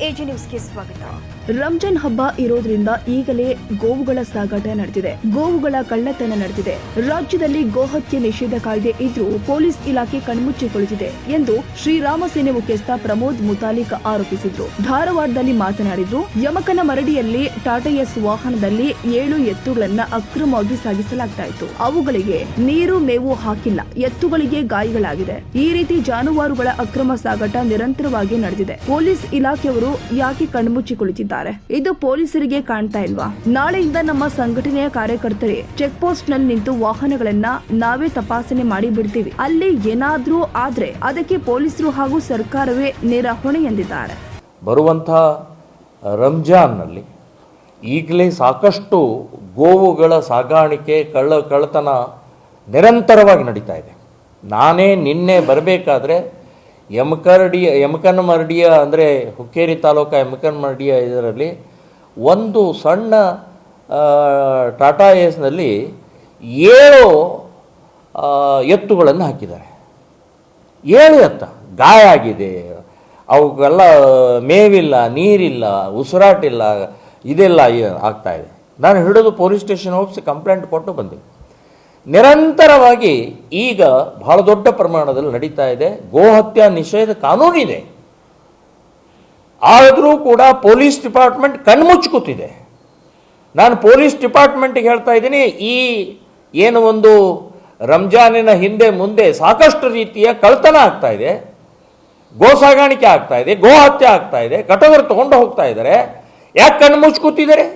AG ನ್ಯೂಸ್ಗೆ ಸ್ವಾಗತ. ರಂಜಾನ್ ಹಬ್ಬ ಇರೋದ್ರಿಂದ ಈಗಲೇ ಗೋವುಗಳ ಸಾಗಾಟ ನಡೆದಿದೆ, ಗೋವುಗಳ ಕಳ್ಳತನ ನಡೆದಿದೆ. ರಾಜ್ಯದಲ್ಲಿ ಗೋಹತ್ಯೆ ನಿಷೇಧ ಕಾಯ್ದೆ ಇದ್ರೂ ಪೊಲೀಸ್ ಇಲಾಖೆ ಕಣ್ಮುಚ್ಚಿ ಕುಳಿತಿದೆ ಎಂದು ಶ್ರೀರಾಮ ಸೇನೆ ಮುಖ್ಯಸ್ಥ ಪ್ರಮೋದ್ ಮುತಾಲಿಕ್ ಆರೋಪಿಸಿದ್ರು. ಧಾರವಾಡದಲ್ಲಿ ಮಾತನಾಡಿದ್ರು. ಯಮಕನ ಮರಡಿಯಲ್ಲಿ ಟಾಟಾ ಎಸ್ ವಾಹನದಲ್ಲಿ 7 ಎತ್ತುಗಳನ್ನ ಅಕ್ರಮವಾಗಿ ಸಾಗಿಸಲಾಗ್ತಾ ಇತ್ತು. ಅವುಗಳಿಗೆ ನೀರು ಮೇವು ಹಾಕಿಲ್ಲ, ಎತ್ತುಗಳಿಗೆ ಗಾಯಗಳಾಗಿದೆ. ಈ ರೀತಿ ಜಾನುವಾರುಗಳ ಅಕ್ರಮ ಸಾಗಾಟ ನಿರಂತರವಾಗಿ ನಡೆದಿದೆ. ಪೊಲೀಸ್ ಇಲಾಖೆಯವರು ಯಾಕೆ ಕಣ್ಮುಚ್ಚಿ ಕುಳಿತಿದ್ದಾರೆ? ಇದು ಪೊಲೀಸರಿಗೆ ಕಾಣ್ತಾ ಇಲ್ವಾ? ನಾಳೆಯಿಂದ ನಮ್ಮ ಸಂಘಟನೆಯ ಕಾರ್ಯಕರ್ತರೇ ಚೆಕ್ ಪೋಸ್ಟ್ ನಲ್ಲಿ ನಿಂತು ವಾಹನಗಳನ್ನ ನಾವೇ ತಪಾಸಣೆ ಮಾಡಿ ಬಿಡ್ತೀವಿ. ಅಲ್ಲಿ ಏನಾದ್ರೂ ಆದ್ರೆ ಅದಕ್ಕೆ ಪೊಲೀಸರು ಹಾಗೂ ಸರ್ಕಾರವೇ ನೇರ ಹೊಣೆ ಎಂದಿದ್ದಾರೆ. ಬರುವಂತಹ ರಂಜಾನ್ ನಲ್ಲಿ ಈಗಲೇ ಸಾಕಷ್ಟು ಗೋವುಗಳ ಸಾಗಾಣಿಕೆ ಕಳ್ಳತನ ನಿರಂತರವಾಗಿ ನಡೀತಾ ಇದೆ. ನಾನೇ ನಿನ್ನೆ ಬರಬೇಕಾದ್ರೆ ಯಮಕನಮರಡಿಯ ಅಂದರೆ ಹುಕ್ಕೇರಿ ತಾಲೂಕು ಯಮಕನಮರಡಿಯ ಇದರಲ್ಲಿ ಒಂದು ಸಣ್ಣ ಟಾಟಾ ಎಸ್ನಲ್ಲಿ 7 ಎತ್ತುಗಳನ್ನು ಹಾಕಿದ್ದಾರೆ. 7 ಎತ್ತ ಗಾಯ ಆಗಿದೆ, ಅವುಗೆಲ್ಲ ಮೇವಿಲ್ಲ, ನೀರಿಲ್ಲ, ಉಸಿರಾಟಿಲ್ಲ, ಇದೆಲ್ಲ ಆಗ್ತಾಯಿದೆ. ನಾನು ಹಿಡಿದು ಪೊಲೀಸ್ ಸ್ಟೇಷನ್ ಹೋಗಿ ಕಂಪ್ಲೇಂಟ್ ಕೊಟ್ಟು ಬಂದೆ. ನಿರಂತರವಾಗಿ ಈಗ ಬಹಳ ದೊಡ್ಡ ಪ್ರಮಾಣದಲ್ಲಿ ನಡೀತಾ ಇದೆ. ಗೋಹತ್ಯಾ ನಿಷೇಧ ಕಾನೂನಿದೆ, ಆದರೂ ಕೂಡ ಪೊಲೀಸ್ ಡಿಪಾರ್ಟ್ಮೆಂಟ್ ಕಣ್ಮುಚ್ಕುತ್ತಿದೆ. ನಾನು ಪೊಲೀಸ್ ಡಿಪಾರ್ಟ್ಮೆಂಟ್ಗೆ ಹೇಳ್ತಾ ಇದ್ದೀನಿ, ಈ ಏನು ಒಂದು ರಂಜಾನಿನ ಹಿಂದೆ ಮುಂದೆ ಸಾಕಷ್ಟು ರೀತಿಯ ಕಳ್ತನ ಆಗ್ತಾ ಇದೆ, ಗೋ ಸಾಗಾಣಿಕೆ ಆಗ್ತಾ ಇದೆ, ಗೋಹತ್ಯೆ ಆಗ್ತಾ ಇದೆ, ಕಟಕರು ತಗೊಂಡು ಹೋಗ್ತಾ ಇದ್ದಾರೆ. ಯಾಕೆ ಕಣ್ಣು ಮುಚ್ಕುತ್ತಿದ್ದಾರೆ?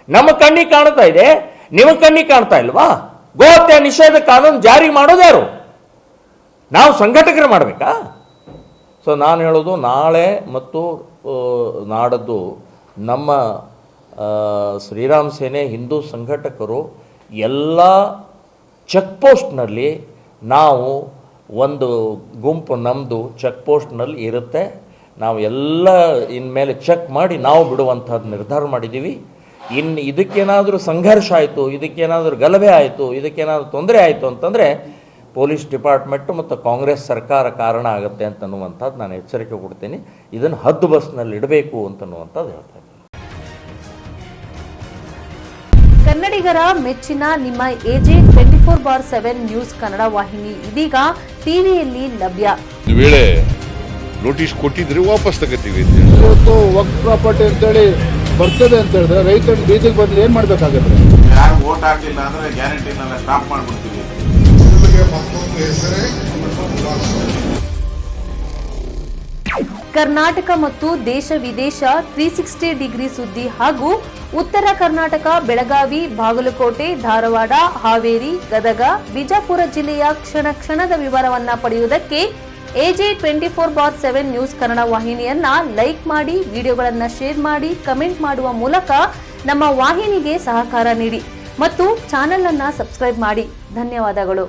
ನಮ್ಮ ಕಣ್ಣಿಗೆ ಕಾಣ್ತಾ ಇದೆ, ನಿಮ್ಮ ಕಣ್ಣಿಗೆ ಕಾಣ್ತಾ ಇಲ್ವಾ? ಗೋಹತ್ಯೆ ನಿಷೇಧ ಕಾನೂನು ಜಾರಿ ಮಾಡೋದು ಯಾರು? ನಾವು ಸಂಘಟಕರು ಮಾಡಬೇಕಾ? ಸೊ ನಾನು ಹೇಳೋದು, ನಾಳೆ ಮತ್ತು ನಾಡದ್ದು ನಮ್ಮ ಶ್ರೀರಾಮ ಸೇನೆ ಹಿಂದೂ ಸಂಘಟಕರು ಎಲ್ಲ ಚೆಕ್ ಪೋಸ್ಟ್ನಲ್ಲಿ ನಾವು ಒಂದು ಗುಂಪು ನಮ್ಮದು ಚೆಕ್ ಪೋಸ್ಟ್ನಲ್ಲಿ ಇರುತ್ತೆ. ನಾವು ಎಲ್ಲ ಇನ್ಮೇಲೆ ಚೆಕ್ ಮಾಡಿ ನಾವು ಬಿಡುವಂಥದ್ದು ನಿರ್ಧಾರ ಮಾಡಿದ್ದೀವಿ. ಇನ್ನು ಇದಕ್ಕೇನಾದರೂ ಸಂಘರ್ಷ ಆಯಿತು, ಇದಕ್ಕೇನಾದರೂ ಗಲಭೆ ಆಯಿತು, ಇದಕ್ಕೇನಾದರೂ ತೊಂದರೆ ಆಯಿತು ಅಂತಂದರೆ ಪೊಲೀಸ್ ಡಿಪಾರ್ಟ್ಮೆಂಟು ಮತ್ತು ಕಾಂಗ್ರೆಸ್ ಸರ್ಕಾರ ಕಾರಣ ಆಗುತ್ತೆ ಅಂತನ್ನುವಂಥದ್ದು ನಾನು ಎಚ್ಚರಿಕೆ ಕೊಡ್ತೀನಿ. ಇದನ್ನು ಹದ್ದು ಬಸ್ನಲ್ಲಿ ಇಡಬೇಕು ಅಂತನ್ನುವಂಥದ್ದು ಹೇಳ್ತಾ ಇದ್ದೀನಿ. ಕನ್ನಡಿಗರ ಮೆಚ್ಚಿನ ನಿಮ್ಮ ಎಜೆ 24/7 ನ್ಯೂಸ್ ಕನ್ನಡ ವಾಹಿನಿ ಇದೀಗ ಟಿವಿಯಲ್ಲಿ ಲಭ್ಯ. ಒಂದು ವೇಳೆ ನೋಟಿಸ್ ಕೊಟ್ಟಿದ್ರೆ ವಾಪಸ್ ತಗೋತೀವಿ. ಇವತ್ತು ವಕ್ಫ್ ಪ್ರಾಪರ್ಟಿ ಅಂತೇಳಿ ಬರ್ತದೆ ಅಂತ ಹೇಳಿದ್ರೆ ರೈತರು ಬೀದಿಗೆ ಬಂದ್ರೆ ಏನ್ ಮಾಡ್ಬೇಕಾಗುತ್ತೆ? ಯಾರು ವೋಟ್ ಹಾಕಿಲ್ಲ ಅಂದ್ರೆ ಗ್ಯಾರಂಟಿನೆಲ್ಲ ಸ್ಟಾಪ್ ಮಾಡ್ಬಿಡ್ತೀವಿ. ಕರ್ನಾಟಕ ಮತ್ತು ದೇಶ ವಿದೇಶ 360 ಡಿಗ್ರಿ ಸುದ್ದಿ ಹಾಗೂ ಉತ್ತರ ಕರ್ನಾಟಕ, ಬೆಳಗಾವಿ, ಬಾಗಲಕೋಟೆ, ಧಾರವಾಡ, ಹಾವೇರಿ, ಗದಗ, ಬಿಜಾಪುರ ಜಿಲ್ಲೆಯ ಕ್ಷಣ ಕ್ಷಣದ ವಿವರವನ್ನ ಪಡೆಯುವುದಕ್ಕೆ ಎಜೆ 24/7 ನ್ಯೂಸ್ ಕನ್ನಡ ವಾಹಿನಿಯನ್ನ ಲೈಕ್ ಮಾಡಿ, ವಿಡಿಯೋಗಳನ್ನ ಶೇರ್ ಮಾಡಿ, ಕಮೆಂಟ್ ಮಾಡುವ ಮೂಲಕ ನಮ್ಮ ವಾಹಿನಿಗೆ ಸಹಕಾರ ನೀಡಿ ಮತ್ತು ಚಾನೆಲ್ ಅನ್ನ ಸಬ್ಸ್ಕ್ರೈಬ್ ಮಾಡಿ. ಧನ್ಯವಾದಗಳು.